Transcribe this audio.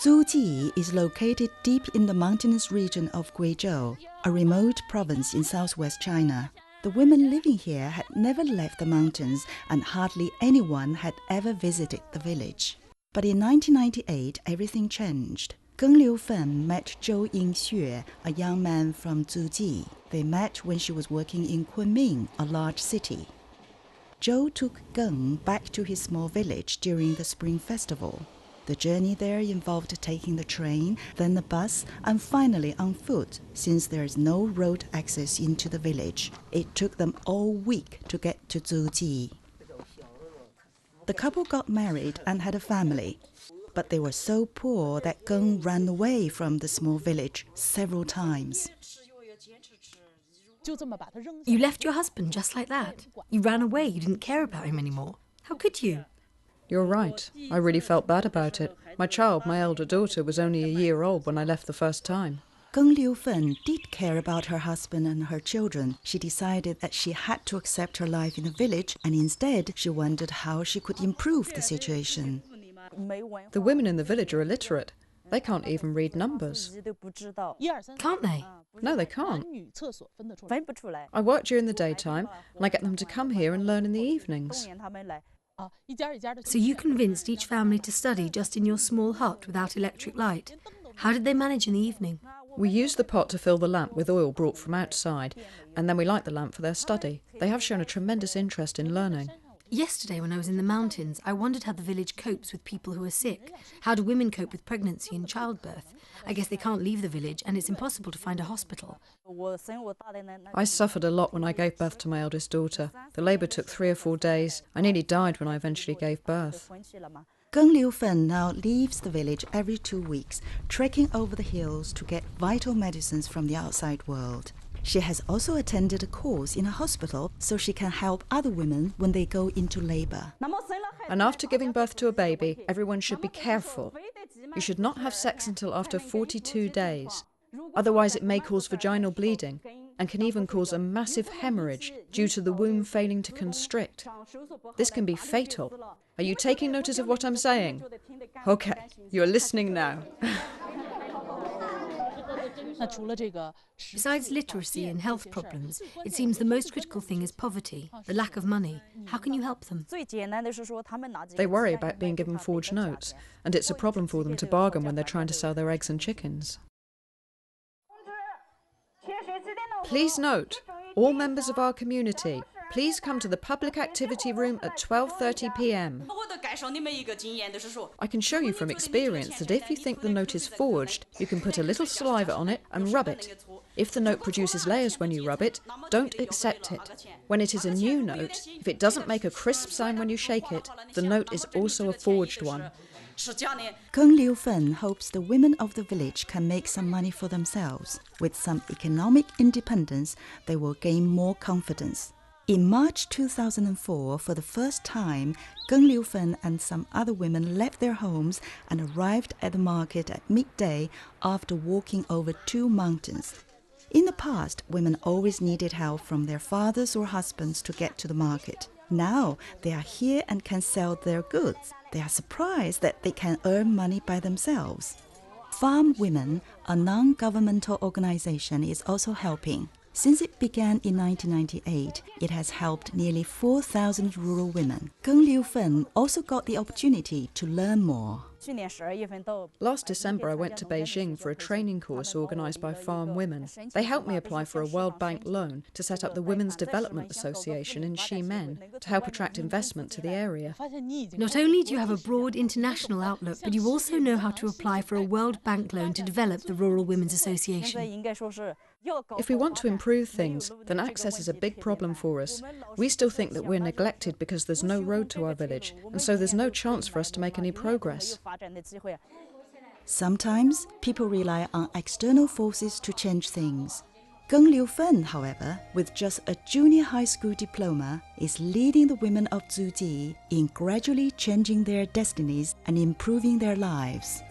Zuji is located deep in the mountainous region of Guizhou, a remote province in southwest China. The women living here had never left the mountains and hardly anyone had ever visited the village. But in 1998, everything changed. Geng Liufen met Zhou Yingxue, a young man from Zuji. They met when she was working in Kunming, a large city. Zhou took Geng back to his small village during the Spring Festival. The journey there involved taking the train, then the bus, and finally on foot, since there is no road access into the village. It took them all week to get to Zuji. The couple got married and had a family, but they were so poor that Geng ran away from the small village several times. You left your husband just like that? You ran away, you didn't care about him anymore. How could you? You're right. I really felt bad about it. My child, my elder daughter, was only a year old when I left the first time. Geng Liufen did care about her husband and her children. She decided that she had to accept her life in the village, and instead she wondered how she could improve the situation. The women in the village are illiterate. They can't even read numbers. Can't they? No, they can't. I work during the daytime, and I get them to come here and learn in the evenings. So you convinced each family to study just in your small hut without electric light. How did they manage in the evening? We use the pot to fill the lamp with oil brought from outside, and then we light the lamp for their study. They have shown a tremendous interest in learning. Yesterday when I was in the mountains, I wondered how the village copes with people who are sick. How do women cope with pregnancy and childbirth? I guess they can't leave the village and it's impossible to find a hospital. I suffered a lot when I gave birth to my eldest daughter. The labour took 3 or 4 days. I nearly died when I eventually gave birth. Geng Liufen now leaves the village every 2 weeks, trekking over the hills to get vital medicines from the outside world. She has also attended a course in a hospital so she can help other women when they go into labour. And after giving birth to a baby, everyone should be careful. You should not have sex until after 42 days. Otherwise it may cause vaginal bleeding and can even cause a massive hemorrhage due to the womb failing to constrict. This can be fatal. Are you taking notice of what I'm saying? Okay, you're listening now. Besides literacy and health problems, it seems the most critical thing is poverty, the lack of money. How can you help them? They worry about being given forged notes, and it's a problem for them to bargain when they're trying to sell their eggs and chickens. Please note, all members of our community, please come to the public activity room at 12:30 p.m. I can show you from experience that if you think the note is forged, you can put a little saliva on it and rub it. If the note produces layers when you rub it, don't accept it. When it is a new note, if it doesn't make a crisp sound when you shake it, the note is also a forged one. Geng Liufen hopes the women of the village can make some money for themselves. With some economic independence, they will gain more confidence. In March 2004, for the first time, Geng Liufen and some other women left their homes and arrived at the market at midday after walking over 2 mountains. In the past, women always needed help from their fathers or husbands to get to the market. Now, they are here and can sell their goods. They are surprised that they can earn money by themselves. Farm Women, a non-governmental organization, is also helping. Since it began in 1998, it has helped nearly 4,000 rural women. Geng Liufen also got the opportunity to learn more. Last December I went to Beijing for a training course organised by Farm Women. They helped me apply for a World Bank loan to set up the Women's Development Association in Ximen to help attract investment to the area. Not only do you have a broad international outlook, but you also know how to apply for a World Bank loan to develop the Rural Women's Association. If we want to improve things, then access is a big problem for us. We still think that we're neglected because there's no road to our village, and so there's no chance for us to make any progress. Sometimes people rely on external forces to change things. Geng Liufen, however, with just a junior high school diploma, is leading the women of Zuji in gradually changing their destinies and improving their lives.